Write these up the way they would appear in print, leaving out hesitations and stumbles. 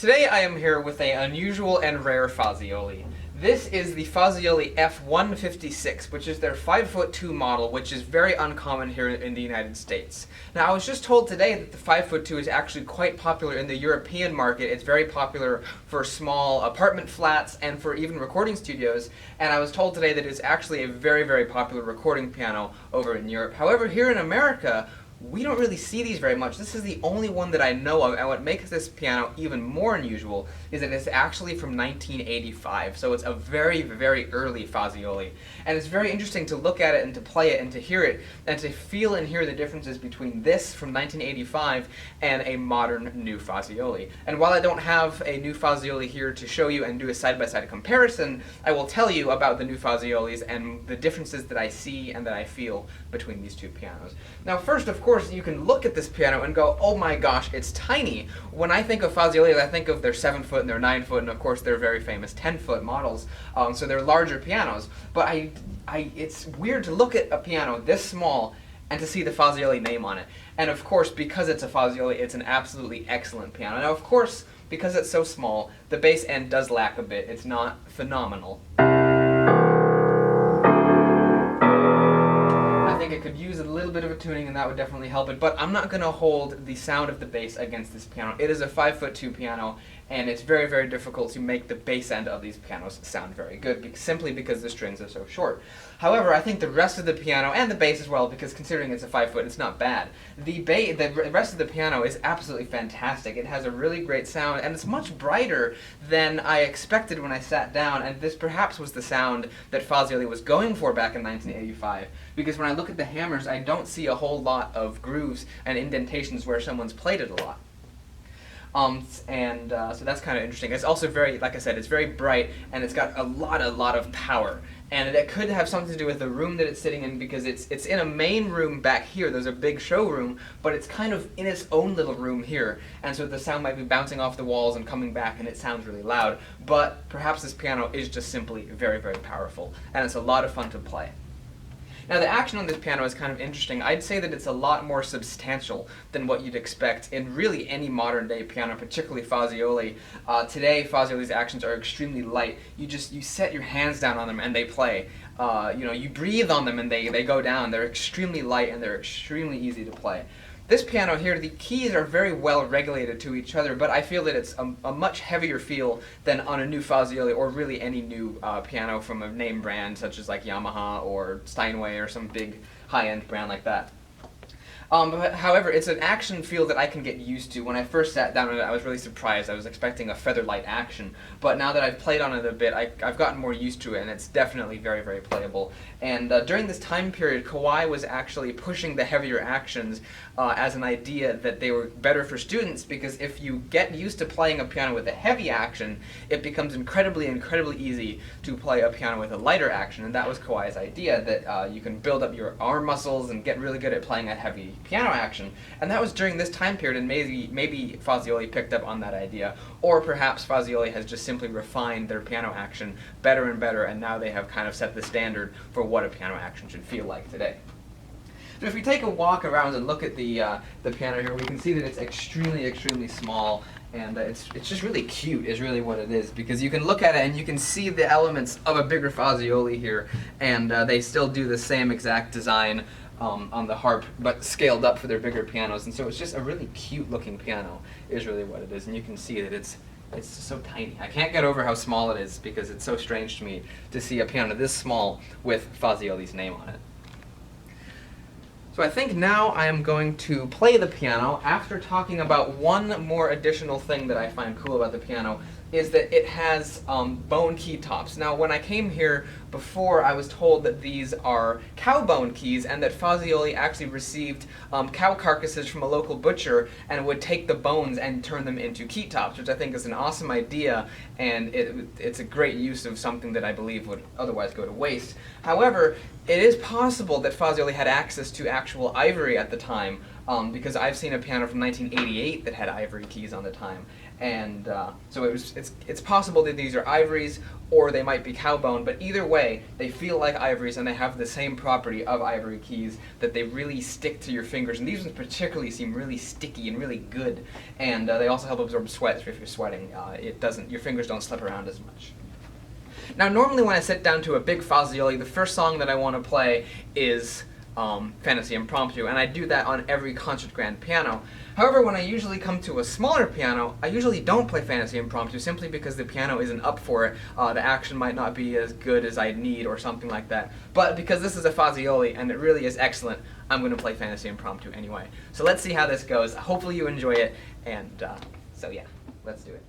Today I am here with an unusual and rare Fazioli. This is the Fazioli F156, which is their 5'2" model, which is very uncommon here in the United States. Now, I was just told today that the 5'2" is actually quite popular in the European market. It's very popular for small apartment flats and for even recording studios, and I was told today that it's actually a very, very popular recording piano over in Europe. However, here in America, we don't really see these very much. This is the only one that I know of, and what makes this piano even more unusual is that it's actually from 1985, so it's a very, very early Fazioli. And it's very interesting to look at it and to play it and to hear it and to feel and hear the differences between this from 1985 and a modern new Fazioli. And while I don't have a new Fazioli here to show you and do a side-by-side comparison, I will tell you about the new Faziolis and the differences that I see and that I feel between these two pianos. Now, first, of course, you can look at this piano and go, oh my gosh, it's tiny. When I think of Faziolis, I think of their 7-foot and their 9-foot, and of course their very famous 10-foot models, so they're larger pianos. But it's weird to look at a piano this small and to see the Fazioli name on it. And of course, because it's a Fazioli, it's an absolutely excellent piano. Now, of course, because it's so small, the bass end does lack a bit. It's not phenomenal. It could use a little bit of a tuning, and that would definitely help it, but I'm not going to hold the sound of the bass against this piano. It is a 5'2" piano, and it's very, very difficult to make the bass end of these pianos sound very good, simply because the strings are so short. However, I think the rest of the piano, and the bass as well, because considering it's a 5-foot, it's not bad. The rest of the piano is absolutely fantastic. It has a really great sound, and it's much brighter than I expected when I sat down, and this perhaps was the sound that Fazioli was going for back in 1985, because when I look at the hammers, I don't see a whole lot of grooves and indentations where someone's played it a lot. So that's kind of interesting. It's also very, like I said, it's very bright, and it's got a lot of power. And it could have something to do with the room that it's sitting in, because it's in a main room back here. There's a big showroom, but it's kind of in its own little room here. And so the sound might be bouncing off the walls and coming back, and it sounds really loud. But perhaps this piano is just simply very, very powerful, and it's a lot of fun to play. Now, the action on this piano is kind of interesting. I'd say that it's a lot more substantial than what you'd expect in really any modern day piano, particularly Fazioli. Today, Fazioli's actions are extremely light. You set your hands down on them and they play. You breathe on them and they go down. They're extremely light and they're extremely easy to play. This piano here, the keys are very well regulated to each other, but I feel that it's a much heavier feel than on a new Fazioli, or really any new piano from a name brand such as like Yamaha or Steinway or some big high-end brand like that. However, it's an action feel that I can get used to. When I first sat down on it, I was really surprised. I was expecting a feather-light action, but now that I've played on it a bit, I've gotten more used to it, and it's definitely very, very playable. And during this time period, Kawai was actually pushing the heavier actions as an idea that they were better for students, because if you get used to playing a piano with a heavy action, it becomes incredibly, incredibly easy to play a piano with a lighter action, and that was Kawai's idea, that you can build up your arm muscles and get really good at playing a heavy piano action. And that was during this time period, and maybe Fazioli picked up on that idea, or perhaps Fazioli has just simply refined their piano action better and better, and now they have kind of set the standard for what a piano action should feel like today. So if we take a walk around and look at the piano here, we can see that it's extremely, extremely small, and it's just really cute is really what it is, because you can look at it and you can see the elements of a bigger Fazioli here, and they still do the same exact design on the harp, but scaled up for their bigger pianos, and so it's just a really cute looking piano is really what it is, and you can see that it's so tiny. I can't get over how small it is, because it's so strange to me to see a piano this small with Fazioli's name on it. So I think now I am going to play the piano. After talking about one more additional thing that I find cool about the piano, is that it has bone key tops. Now, when I came here before, I was told that these are cow bone keys, and that Fazioli actually received cow carcasses from a local butcher and would take the bones and turn them into key tops, which I think is an awesome idea, and it's a great use of something that I believe would otherwise go to waste. However, it is possible that Fazioli had access to actual ivory at the time, because I've seen a piano from 1988 that had ivory keys on the time. and so it's possible that these are ivories or they might be cowbone, but either way, they feel like ivories and they have the same property of ivory keys, that they really stick to your fingers, and these ones particularly seem really sticky and really good, and they also help absorb sweat, so if you're sweating, your fingers don't slip around as much. Now normally when I sit down to a big Fazioli, the first song that I want to play is Fantasy Impromptu, and I do that on every concert grand piano. However, when I usually come to a smaller piano, I usually don't play Fantasy Impromptu simply because the piano isn't up for it. The action might not be as good as I'd need or something like that. But because this is a Fazioli and it really is excellent, I'm going to play Fantasy Impromptu anyway. So let's see how this goes. Hopefully you enjoy it, and so yeah, let's do it.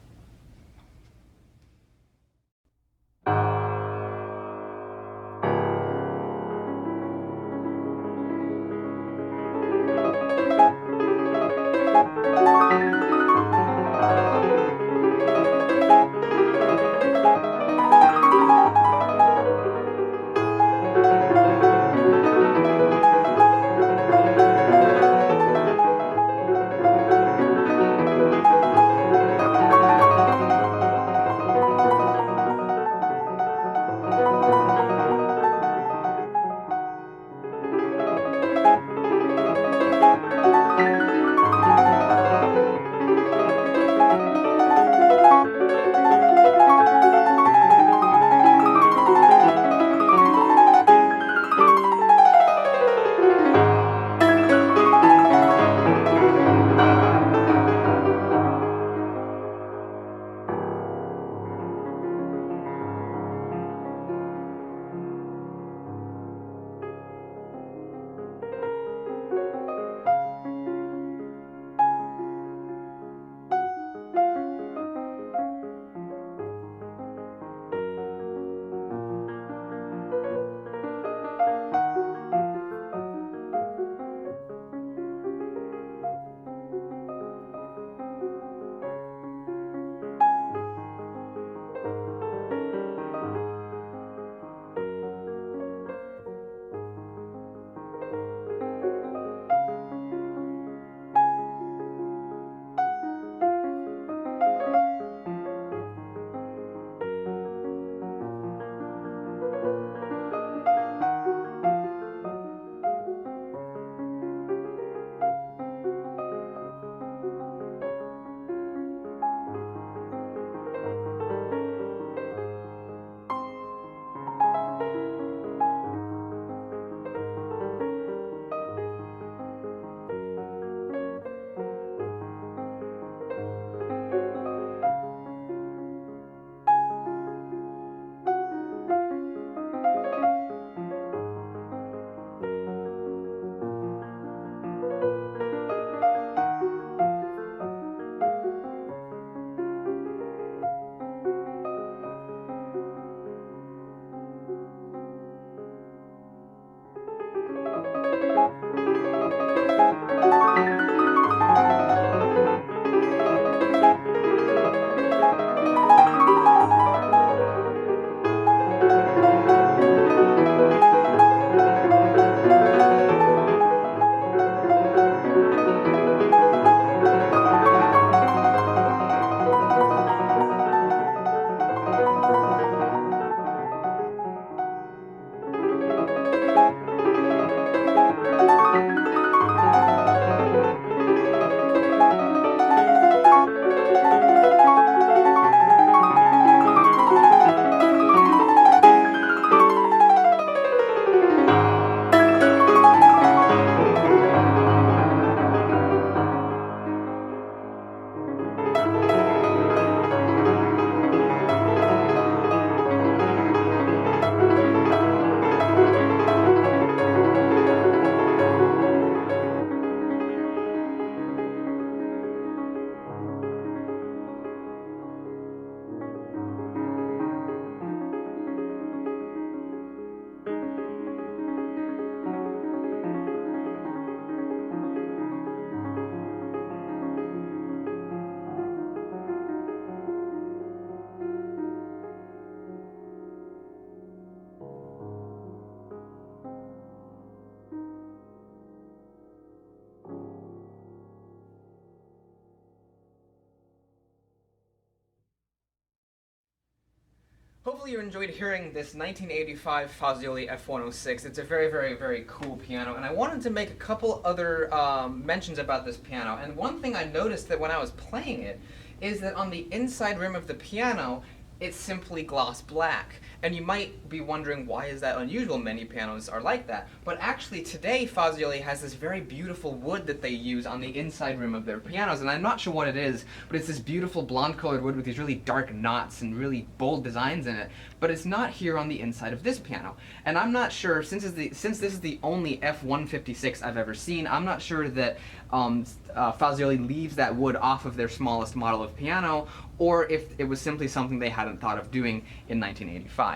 hopefully you enjoyed hearing this 1985 Fazioli F106. It's a very, very, very cool piano, and I wanted to make a couple other mentions about this piano. And one thing I noticed that when I was playing it is that on the inside rim of the piano, it's simply gloss black. And you might be wondering, why is that unusual? Many pianos are like that. But actually today, Fazioli has this very beautiful wood that they use on the inside rim of their pianos, and I'm not sure what it is, but it's this beautiful blonde colored wood with these really dark knots and really bold designs in it. But it's not here on the inside of this piano. And I'm not sure, since this is the only F156 I've ever seen, I'm not sure that Fazioli leaves that wood off of their smallest model of piano, or if it was simply something they hadn't thought of doing in 1985.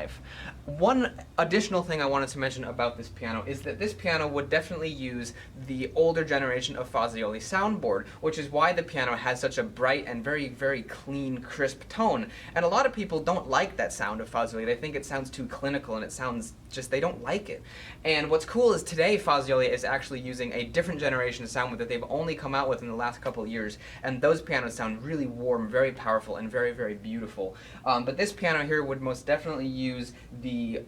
One additional thing I wanted to mention about this piano is that this piano would definitely use the older generation of Fazioli soundboard, which is why the piano has such a bright and very, very clean, crisp tone. And a lot of people don't like that sound of Fazioli. They think it sounds too clinical and it sounds just, they don't like it. And what's cool is today Fazioli is actually using a different generation of soundboard that they've only come out with in the last couple of years, and those pianos sound really warm, very powerful, and very, very beautiful. But this piano here would most definitely use the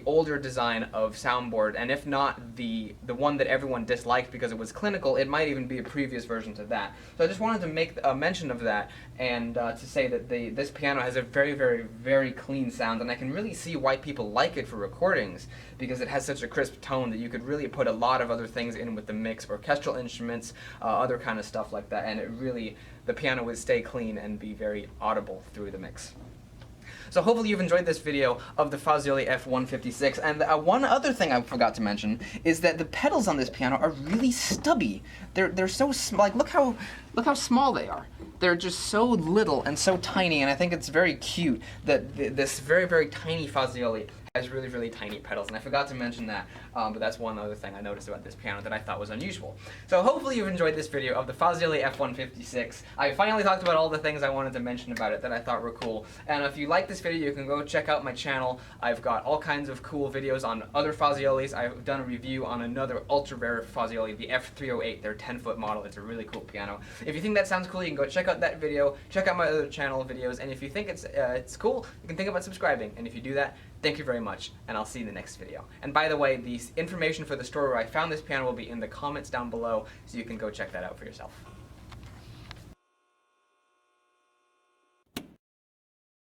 older design of soundboard, and if not the one that everyone disliked because it was clinical, it might even be a previous version to that. So I just wanted to make a mention of that, and to say that this piano has a very, very, very clean sound, and I can really see why people like it for recordings, because it has such a crisp tone that you could really put a lot of other things in with the mix, orchestral instruments, other kind of stuff like that, and it really, the piano would stay clean and be very audible through the mix. So hopefully you've enjoyed this video of the Fazioli F156, and one other thing I forgot to mention is that the pedals on this piano are really stubby. They're so like look how small they are. They're just so little and so tiny, and I think it's very cute that this very, very tiny Fazioli has really, really tiny pedals, and I forgot to mention that, but that's one other thing I noticed about this piano that I thought was unusual. So hopefully you've enjoyed this video of the Fazioli F156. I finally talked about all the things I wanted to mention about it that I thought were cool, and if you like this video, you can go check out my channel. I've got all kinds of cool videos on other Faziolis. I've done a review on another ultra rare Fazioli, the F308, their 10-foot model. It's a really cool piano. If you think that sounds cool, you can go check out that video, check out my other channel videos, and if you think it's cool, you can think about subscribing, and if you do that, thank you very much, and I'll see you in the next video. And by the way, the information for the store where I found this piano will be in the comments down below, so you can go check that out for yourself.